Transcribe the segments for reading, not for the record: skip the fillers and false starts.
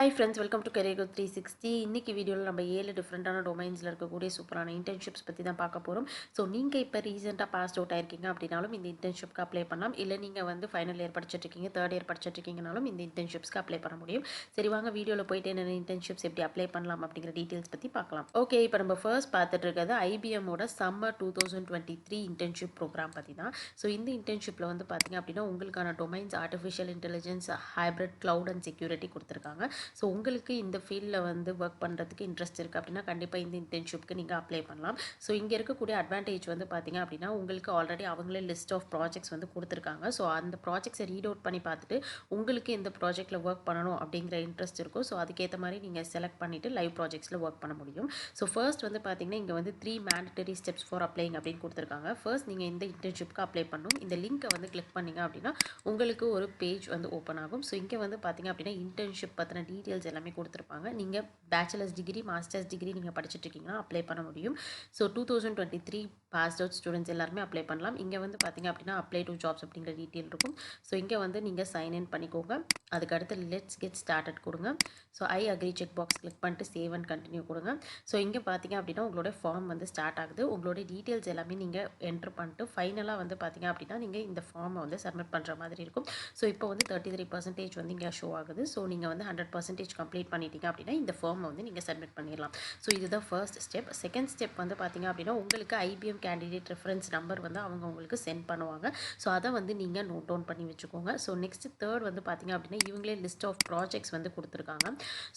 Hi friends, welcome to career 360. இன்னைக்கு வீடியோவில் நம்ம 7 டிஃப்ரெண்ட்டான டொமைன்ஸில் இருக்கக்கூடிய சூப்பரான இன்டர்ன்ஷிப்ஸ் பற்றி தான் பார்க்க போகிறோம். ஸோ நீங்கள் இப்போ ரீசெண்டாக பாஸ் அவுட் ஆயிருக்கீங்க அப்படின்னாலும் இந்த இன்டர்ன்ஷிப்க்கு அப்ளை பண்ணலாம். இல்லை நீங்கள் வந்து ஃபைனல் இயர் படிச்சிட்ருக்கீங்க, தேர்ட் இயர் படிச்சிட்ருக்கீங்கனாலும் இந்த இன்டர்ன்ஷிப்ஸ்க்கு அப்ளை பண்ண முடியும். சரி, வாங்க வீடியோவில் போயிட்டு என்னென்ன இன்டர்ன்ஷிப்ஸ் எப்படி அப்ளை பண்ணலாம் அப்படிங்கிற டீட்டெயில்ஸ் பற்றி பார்க்கலாம். ஓகே, இப்போ நம்ம ஃபர்ஸ்ட் பார்த்துட்டு இருக்கிறது ஐபிஎம்மோட சம்மர் 2023 இன்டர்ன்ஷிப் ப்ரோக்ராம் பற்றி தான். ஸோ இந்த இன்டர்ன்ஷிப்பில் வந்து பார்த்தீங்க அப்படின்னா உங்களுக்கான domains artificial intelligence, hybrid, cloud and security கொடுத்துருக்காங்க. ஸோ உங்களுக்கு இந்த ஃபீல்டில் வந்து ஒர்க் பண்ணுறதுக்கு இன்ட்ரெஸ்ட் இருக்குது அப்படின்னா கண்டிப்பாக இந்த இன்டர்ன்ஷிப்க்கு நீங்கள் அப்ளை பண்ணலாம். ஸோ இங்கே இருக்கக்கூடிய அட்வான்டேஜ் வந்து பார்த்தீங்க அப்படின்னா உங்களுக்கு ஆல்ரெடி அவங்களே லிஸ்ட் ஆஃப் ப்ராஜெக்ட்ஸ் வந்து கொடுத்துருக்காங்க. ஸோ அந்த ப்ராஜெக்ட்ஸை ரீட் அவுட் பண்ணி பார்த்துட்டு உங்களுக்கு இந்த ப்ராஜெக்ட்டில் ஒர்க் பண்ணணும் அப்படிங்கிற இன்ட்ரெஸ்ட் இருக்கும். ஸோ அதுக்கேற்ற மாதிரி நீங்கள் செலக்ட் பண்ணிவிட்டு லைவ் ப்ராஜெக்ட்ஸில் ஒர்க் பண்ண முடியும். ஸோ ஃபர்ஸ்ட் வந்து பார்த்தீங்கன்னா இங்கே வந்து 3 மேண்டட்டரி ஸ்டெப்ஸ் ஃபார் அப்ளைங் அப்படின்னு கொடுத்துருக்காங்க. ஃபர்ஸ்ட் நீங்கள் இந்த இன்டர்ன்ஷிப்க்கு அப்ளை பண்ணணும். இந்த லிங்க்கை வந்து கிளிக் பண்ணிங்க அப்படின்னா உங்களுக்கு ஒரு பேஜ் வந்து ஓப்பன் ஆகும். ஸோ இங்கே வந்து பார்த்தீங்க அப்படின்னா இன்டர்ன்ஷிப் பற்றின டீட்டெயில்ஸ் எல்லாமே கொடுத்துருப்பாங்க. நீங்கள் பேச்சுலர்ஸ் டிகிரி, மாஸ்டர்ஸ் டிகிரி நீங்கள் படிச்சுட்டு இருக்கீங்கன்னா அப்ளை பண்ண முடியும். ஸோ 2023 பாஸ் அவுட் ஸ்டூடெண்ட்ஸ் எல்லாருமே அப்ளை பண்ணலாம். இங்கே வந்து பார்த்தீங்க அப்படின்னா அப்ளை டு ஜாப்ஸ் அப்படிங்கிற டீட்டெயில் இருக்கும். ஸோ இங்கே வந்து நீங்கள் சைன் இன் பண்ணிக்கோங்க. அதுக்கடுத்து லெட்ஸ் கெட் ஸ்டார்டட் கொடுங்க. So I agree check box click பண்ணிட்டு சேவ் அண்ட் கண்டினியூ கொடுங்க. ஸோ இங்கே பார்த்தீங்க அப்படின்னா உங்களோட ஃபார்ம் வந்து ஸ்டார்ட் ஆகுது. உங்களோட டீட்டெயில்ஸ் எல்லாமே நீங்கள் என்ட்ரு பண்ணிட்டு ஃபைனலாக வந்து பார்த்தீங்க அப்படின்னா நீங்கள் இந்த ஃபார்மை வந்து சப்மிட் பண்ணுற மாதிரி இருக்கும். ஸோ இப்போ வந்து 33% வந்து இங்கே ஷோ ஆகுது. ஸோ நீங்கள் வந்து 100% கம்ப்ளீட் பண்ணிட்டீங்க அப்படின்னா இந்த ஃபார்மை வந்து நீங்கள் சப்மிட் பண்ணிடலாம். ஸோ இதுதான் ஃபர்ஸ்ட் ஸ்டெப். செகண்ட் ஸ்டெப் வந்து பார்த்தீங்க அப்படின்னா உங்களுக்கு ஐபிஎம் கேண்டிடேட் ரெஃபரன்ஸ் நம்பர் வந்து அவங்க உங்களுக்கு சென்ட் பண்ணுவாங்க. ஸோ அதை வந்து நீங்கள் நோட் டவுன் பண்ணி வச்சுக்கோங்க. ஸோ நெக்ஸ்ட் தேர்ட் வந்து பார்த்தீங்க அப்படின்னா இவங்களே லிஸ்ட் ஆஃப் ப்ராஜெக்ட்ஸ் வந்து கொடுத்துருக்காங்க.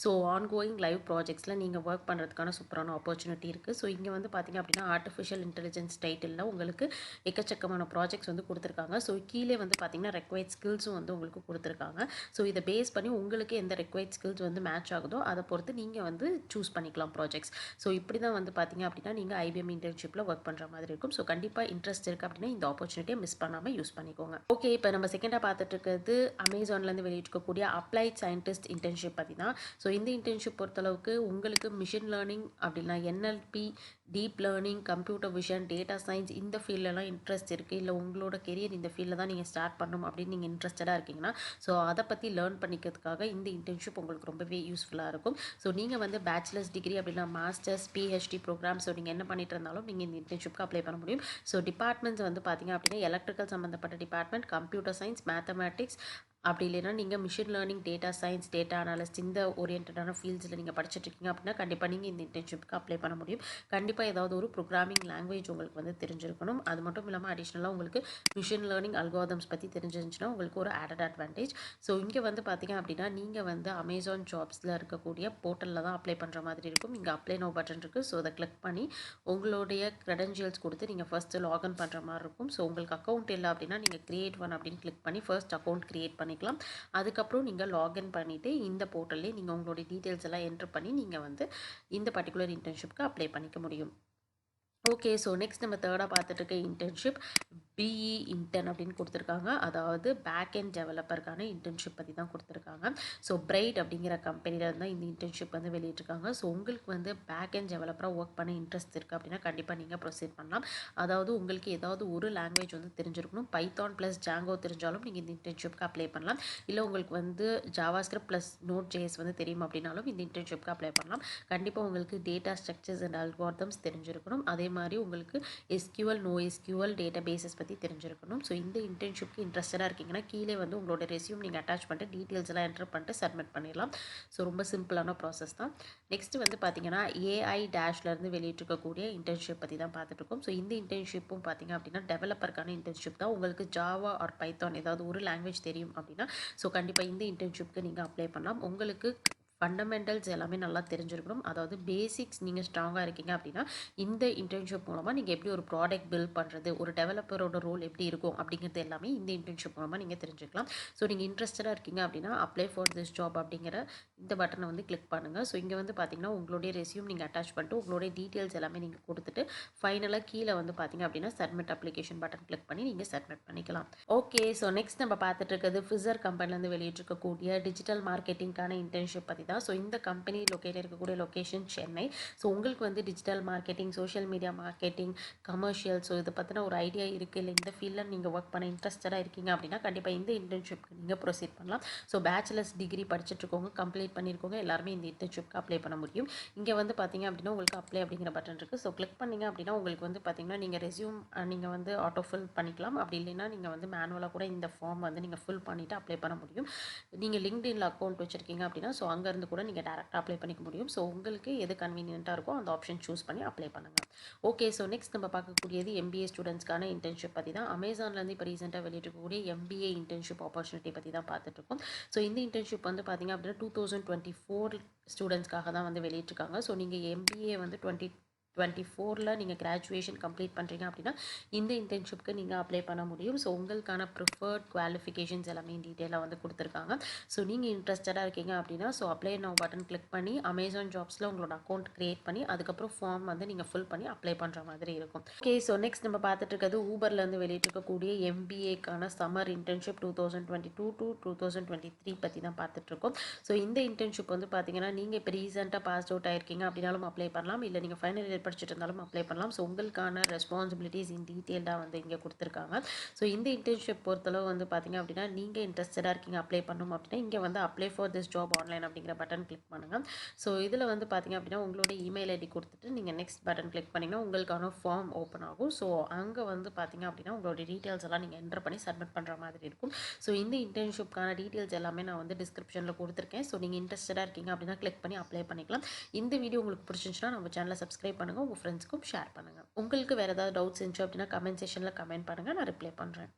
ஸோ ஆன்கோயிங் லைவ் ப்ராஜெக்ட்ஸில் நீங்கள் ஒர்க் பண்ணுறதுக்கான சூப்பரான ஆப்பர்ச்சுனிட்டி இருக்குது. ஸோ இங்கே வந்து பார்த்தீங்க அப்படின்னா ஆர்டிஃபிஷியல் இன்டெலிஜென்ஸ் டைட்டிலில் உங்களுக்கு எக்கச்சக்கமான ப்ராஜெக்ட்ஸ் வந்து கொடுத்துருக்காங்க. ஸோ கீழே வந்து பார்த்தீங்கன்னா ரெக்வயர்ட் ஸ்கில்ஸும் வந்து உங்களுக்கு கொடுத்துருக்காங்க. ஸோ இதை பேஸ் பண்ணி உங்களுக்கு எந்த ரெக்வயர்ட் ஸ்கில்ஸ் வந்து மேட்ச் ஆகுதோ அதை பொறுத்து நீங்கள் வந்து சூஸ் பண்ணிக்கலாம் ப்ராஜெக்ட்ஸ். ஸோ இப்படி தான் வந்து பார்த்தீங்க அப்படின்னா நீங்கள் ஐபிஎம் இன்டர்ன்ஷிப்பில் ஒர்க் பண்ணுற மாதிரி இருக்கும். ஸோ கண்டிப்பாக இன்ட்ரெஸ்ட் இருக்குது அப்படின்னா இந்த ஆப்பர்ச்சுனிட்டியை மிஸ் பண்ணாமல் யூஸ் பண்ணிக்கோங்க. ஓகே, இப்போ நம்ம செகண்டாக பார்த்துட்டு இருக்கிறது அமேசான்லேருந்து வெளியிட்டிருக்கக்கூடிய அப்ளைட் சயின்டிஸ்ட் இன்டர்ன்ஷிப் பற்றி தான். ஸோ இந்த இன்டர்ன்ஷிப் பொறுத்தளவுக்கு உங்களுக்கு மிஷின் லேர்னிங் அப்படின்னா NLP, deep learning, computer vision, data science இந்த ஃபீல்டெலாம் இன்ட்ரெஸ்ட் இருக்குது, இல்லை உங்களோட கெரியர் இந்த ஃபீல்டில் தான் நீங்கள் ஸ்டார்ட் பண்ணணும் அப்படின்னு நீங்கள் இன்ட்ரெஸ்டடாக இருக்கீங்கன்னா ஸோ அதை பற்றி லேர்ன் பண்ணிக்கிறதுக்காக இந்த இன்டர்ன்ஷிப் உங்களுக்கு ரொம்பவே யூஸ்ஃபுல்லாக இருக்கும். ஸோ நீங்கள் வந்து பேச்சுலர்ஸ் டிகிரி அப்படின்னா மாஸ்டர்ஸ், பிஹெச்டி ப்ரோக்ராம் ஸோ நீங்கள் என்ன பண்ணிட்டு இருந்தாலும் நீங்கள் இந்த இன்டர்ன்ஷிப்க்கு அப்ளை பண்ண முடியும். ஸோ டிபார்ட்மெண்ட்ஸ் வந்து பார்த்தீங்க அப்படின்னா எலக்ட்ரிக்கல் சம்மந்தப்பட்ட டிபார்ட்மெண்ட், கம்ப்யூட்டர் சயின்ஸ், மேத்தமேட்டிக்ஸ், அப்படி இல்லைன்னா நீங்கள் machine learning, data science, data analyst இந்த ஓரியன்டான ஃபீல்ட்ஸில் நீங்கள் படிச்சுட்டு இருக்கீங்க அப்படின்னா கண்டிப்பாக நீங்கள் இந்த இன்டர்ன்ஷிப்க்கு அப்ளை பண்ண முடியும். கண்டிப்பாக ஏதாவது ஒரு ப்ரோக்ராமிங் லாங்குவேஜ் உங்களுக்கு வந்து தெரிஞ்சிருக்கணும். அது மட்டும் இல்லாமல் அடிஷ்னலாக உங்களுக்கு மிஷின் லேர்னிங் அல்காரிதம்ஸ் பற்றி தெரிஞ்சிருந்துச்சுன்னா உங்களுக்கு ஒரு ஆடட் அட்வான்டேஜ். ஸோ இங்கே வந்து பார்த்தீங்க அப்படின்னா நீங்கள் வந்து அமேசான் ஜாப்ஸில் இருக்கக்கூடிய போர்ட்டலில் தான் அப்ளை பண்ணுற மாதிரி இருக்கும். இங்கே அப்ளை நோ பட்டன் இருக்குது. ஸோ அதை கிளிக் பண்ணி உங்களுடைய க்ரெடென்ஷியல்ஸ் கொடுத்து நீங்கள் ஃபஸ்ட்டு லாகின் பண்ணுற மாதிரி இருக்கும். ஸோ உங்களுக்கு அக்கௌண்ட் இல்லை அப்படின்னா நீங்கள் கிரியேட் ஒன் அப்படின்னு கிளிக் பண்ணி ஃபர்ஸ்ட் அக்கௌண்ட் கிரியேட் பண்ணிக்கலாம். அதுக்கப்புறம் நீங்கள் லாகின் பண்ணிவிட்டு இந்த போர்ட்டல்லே நீங்கள் உங்களுடைய டீட்டெயில்ஸ் எல்லாம் என்ட்ரு பண்ணி நீங்கள் வந்து இந்த பர்டிகுலர் இன்டர்ன்ஷிப்க்கு அப்ளை பண்ணிக்க முடியும். ஓகே, ஸோ நெக்ஸ்ட் நம்ம தேர்டாக பார்த்துட்டு இருக்க இன்டர்ன்ஷிப் பிஇ இன்டர்ன் அப்படின்னு கொடுத்துருக்காங்க. அதாவது பேக்கெண்ட் டெவலப்பருக்கான இன்டர்ன்ஷிப் பற்றி தான் கொடுத்துருக்காங்க. ஸோ பிரைட் அப்படிங்கிற கம்பெனியில் இருந்தால் இந்த இன்டர்ன்ஷிப் வந்து வெளியிட்டிருக்காங்க. ஸோ உங்களுக்கு வந்து பேக்கெண்ட் டெவலப்பராக ஒர்க் பண்ண இன்ட்ரெஸ்ட் இருக்குது அப்படின்னா கண்டிப்பாக நீங்கள் ப்ரொசீட் பண்ணலாம். அதாவது உங்களுக்கு ஏதாவது ஒரு லாங்குவேஜ் வந்து தெரிஞ்சிருக்கணும். பைத்தான் ப்ளஸ் ஜாங்கோ தெரிஞ்சாலும் நீங்கள் இந்த இன்டர்ன்ஷிப்க்கு அப்ளை பண்ணலாம். இல்லை உங்களுக்கு வந்து ஜாவாஸ்கிரிப்ட் ப்ளஸ் நோட் ஜேஎஸ் வந்து தெரியும் அப்படின்னாலும் இந்த இன்டர்ன்ஷிப்க்கு அப்ளை பண்ணலாம். கண்டிப்பாக உங்களுக்கு டேட்டா ஸ்ட்ரக்சர்ஸ் அண்ட் அல்காரிதம்ஸ் தெரிஞ்சிருக்கணும். அதே மாதிரி உங்களுக்கு SQL, no SQL databases பற்றி தெரிஞ்சிருக்கணும். ஸோ இந்த இன்டர்ன்ஷிப்க்கு இன்ட்ரெஸ்டடாக இருக்கீங்கன்னா கீழே வந்து உங்களோட ரெஸ்யூம் நீங்கள் அட்டாச் பண்ணிட்டு டீட்டெயில்ஸ் எல்லாம் என்டர் பண்ணிட்டு சப்மிட் பண்ணிடலாம். ஸோ ரொம்ப சிம்பிளான ப்ராசஸ் தான். நெக்ஸ்ட் வந்து பார்த்தீங்கன்னா ஏஐ டேஷ்லேருந்து வெளியிட்டிருக்கக்கூடிய இன்டர்ன்ஷிப் பற்றி தான் பார்த்துட்ருக்கோம். ஸோ இந்த இன்டர்ன்ஷிப்பும் பார்த்தீங்க அப்படின்னா டெவலப்பருக்கான இன்டர்ன்ஷிப் தான். உங்களுக்கு ஜாவா ஆர் பைத்தான் ஏதாவது ஒரு லாங்குவேஜ் தெரியும் அப்படின்னா ஸோ கண்டிப்பாக இந்த இன்டர்ன்ஷிப்க்கு நீங்கள் அப்ளை பண்ணலாம். உங்களுக்கு ஃபண்டமெண்டல்ஸ் எல்லாமே நல்லா தெரிஞ்சிருக்கணும். அதாவது பேசிக்ஸ் நீங்கள் ஸ்ட்ராங்காக இருக்கீங்க அப்படின்னா இந்த இன்டர்ன்ஷிப் மூலமாக நீங்கள் எப்படி ஒரு ப்ராடக்ட் பில்ட் பண்ணுறது, ஒரு டெவலப்பரோட ரோல் எப்படி இருக்கும் அப்படிங்கிறது எல்லாமே இந்த இன்டர்ன்ஷிப் மூலமாக நீங்கள் தெரிஞ்சுக்கலாம். ஸோ நீங்கள் இன்ட்ரெஸ்டடாக இருக்கீங்க அப்படின்னா அப்ளை ஃபார் திஸ் ஜாப் அப்படிங்கிற இந்த பட்டனை வந்து கிளிக் பண்ணுங்கள். ஸோ இங்கே வந்து பார்த்தீங்கன்னா உங்களுடைய ரெஸ்யூம் நீங்கள் அட்டாச் பண்ணிட்டு உங்களுடைய டீட்டெயில்ஸ் எல்லாமே நீங்கள் கொடுத்துட்டு ஃபைனலாக கீழே வந்து பார்த்தீங்க அப்படின்னா சப்மிட் அப்ளிகேஷன் பட்டன் கிளிக் பண்ணி நீங்கள் சப்மிட் பண்ணிக்கலாம். ஓகே, ஸோ நெக்ஸ்ட் நம்ம பார்த்துட்டு இருக்கிறது ஃபிசர் கம்பெனிலேருந்து வெளியிட்டிருக்கக்கூடிய டிஜிட்டல் மார்க்கெட்டிங்கான இன்டர்ன்ஷிப் பற்றி பற்றி தான். ஸோ இந்த கம்பெனி இருக்கக்கூடிய லொக்கேஷன் சென்னை. ஸோ உங்களுக்கு வந்து digital marketing, social media marketing, commercial, so இதை பற்றின ஒரு ஐடியா இருக்குது, இல்லை இந்த ஃபீல்டில் நீங்கள் ஒர்க் பண்ண இன்ட்ரெஸ்டடாக இருக்கீங்க அப்படின்னா கண்டிப்பாக இந்த இன்டர்ன்ஷிப்க்கு நீங்கள் ப்ரொசீட் பண்ணலாம். ஸோ பேச்சுலர்ஸ் டிகிரி படிச்சுட்ருக்கவங்க, கம்ப்ளீட் பண்ணியிருக்கவங்க எல்லாருமே இந்த இன்டர்ன்ஷிப்க்கு அப்ளை பண்ண முடியும். இங்கே வந்து பார்த்தீங்க அப்படின்னா உங்களுக்கு அப்ளை அப்படிங்கிற பட்டன் இருக்குது. ஸோ கிளிக் பண்ணிங்க அப்படின்னா உங்களுக்கு வந்து பார்த்தீங்கன்னா நீங்கள் ரெஸ்யூம் நீங்கள் வந்து ஆட்டோ ஃபில் பண்ணிக்கலாம். அப்படி இல்லைன்னா நீங்கள் வந்து மேனுவலாக கூட இந்த ஃபார்ம் வந்து நீங்கள் ஃபில் பண்ணிவிட்டு அப்ளை பண்ண முடியும். நீங்கள் லிங்க்டின்ல அக்கௌண்ட் வச்சுருக்கீங்க அப்படின்னா ஸோ அங்கேருந்து கூட நீங்கள் டேரெக்டாக அப்ளை பண்ணிக்க முடியும். ஸோ உங்களுக்கு எது கன்வீனியன்ட்டாக இருக்கோ அந்த ஆப்ஷன் சூஸ் பண்ணி அப்ளை பண்ணுங்கள். ஓகே, ஸோ நெக்ஸ்ட் நம்ம பார்க்கக்கூடியது MBA ஸ்டூடெண்ட்ஸ்க்கான இன்டர்ன்ஷிப் பற்றி தான். அமேசான்லேருந்து இப்போ ரீசெண்டாக வெளியிட்டிருக்கக்கூடிய MBA இன்டர்ன்ஷிப் ஆப்பர்ச்சுனிட்டி பற்றி தான் பார்த்துட்ருக்கோம். ஸோ இந்த இன்டர்ன்ஷிப் வந்து பார்த்தீங்க அப்படின்னா 2024 ஸ்டூடெண்ட்ஸ்க்காக தான் வந்து வெளியிட்டிருக்காங்க. ஸோ நீங்கள் MBA வந்து 2024 நீங்கள் கிராஜுவேஷன் கம்ப்ளீட் பண்ணுறீங்க அப்படின்னா இந்த இன்டர்ன்ஷிப்க்கு நீங்கள் அப்ளை பண்ண முடியும். ஸோ உங்களுக்கான ப்ரிஃபர்ட் குவாலிஃபிகேஷன்ஸ் எல்லாமே டீட்டெயிலாக வந்து கொடுத்துருக்காங்க. ஸோ நீங்கள் இன்ட்ரெஸ்டடாக இருக்கீங்க அப்படின்னா so apply now button click பண்ணி அமேசான் ஜாப்ஸில் உங்களோட அக்கௌண்ட் க்ரியேட் பண்ணி அதுக்கப்புறம் ஃபார்ம் வந்து நீங்கள் ஃபில் பண்ணி அப்ளை பண்ணுற மாதிரி இருக்கும். ஓகே, ஸோ நெக்ஸ்ட் நம்ம பார்த்துட்டு இருக்கிறது ஊபர்லேருந்து வெளியிட்டிருக்கக்கூடிய MBAக்கான சம்மர் இன்டர்ன்ஷிப் 2022 to 2023 பற்றி தான் பார்த்துட்ருக்கோம். ஸோ இந்த இன்டர்ன்ஷிப் வந்து பார்த்தீங்கன்னா நீங்கள் இப்போ ரீசெண்டாக பாஸ் அவுட் ஆயிருக்கீங்க அப்படின்னாலும் அப்ளை பண்ணலாம், இல்லை நீங்கள் ஃபைனல் இயர் படிச்சுட்டு இருந்தாலும் அப்ளை பண்ணலாம். ஸோ உங்களுக்கான ரெஸ்பான்சிபிலிட்டிஸ் இன் டீட்டெயில்டாக வந்து இங்கே கொடுத்துருக்காங்க. ஸோ இந்த இன்டர்ன்ஷிப் பொறுத்தளவு வந்து பார்த்தீங்க அப்படின்னா நீங்கள் இன்ட்ரெஸ்டடாக இருக்கீங்க அப்ளை பண்ணணும் அப்படின்னா இங்கே வந்து apply for this job online அப்படிங்கிற பட்டன் கிளிக் பண்ணுங்கள். ஸோ இதில் வந்து பார்த்தீங்க அப்படின்னா உங்களோட இமெயில் ஐடி கொடுத்துட்டு நீங்கள் நெக்ஸ்ட் பட்டன் கிளிக் பண்ணிங்கன்னா உங்களுக்கான ஃபார்ம் ஓப்பன் ஆகும். ஸோ அங்கே வந்து பார்த்தீங்க அப்படின்னா உங்களோட டீட்டெயில்ஸ் எல்லாம் நீங்கள் என்டர் பண்ணி சப்மிட் பண்ணுற மாதிரி இருக்கும். ஸோ இந்த இன்டர்ன்ஷிப்க்கான டீட்டெயில்ஸ் எல்லாமே நான் வந்து டிஸ்கிரிப்ஷனில் கொடுத்துருக்கேன். ஸோ நீங்கள் இன்ட்ரெஸ்டடாக இருக்கீங்க அப்படின்னா கிளிக் பண்ணி அப்ளை பண்ணிக்கலாம். இந்த வீடியோ உங்களுக்கு பிடிச்சிருந்துச்சுன்னா நம்ம சேனலை சப்ஸ்கிரைப் பண்ணுங்கள், உங்கள் ஃப்ரெண்ட்ஸ்க்கும் ஷேர் பண்ணுங்கள். உங்களுக்கு வேறு ஏதாவது டவுட்ஸ் இருந்துச்சு அப்படின்னா கமெண்ட் செக்ஷனில் கமெண்ட் பண்ணுங்கள், நான் ரிப்ளை பண்ணுறேன்.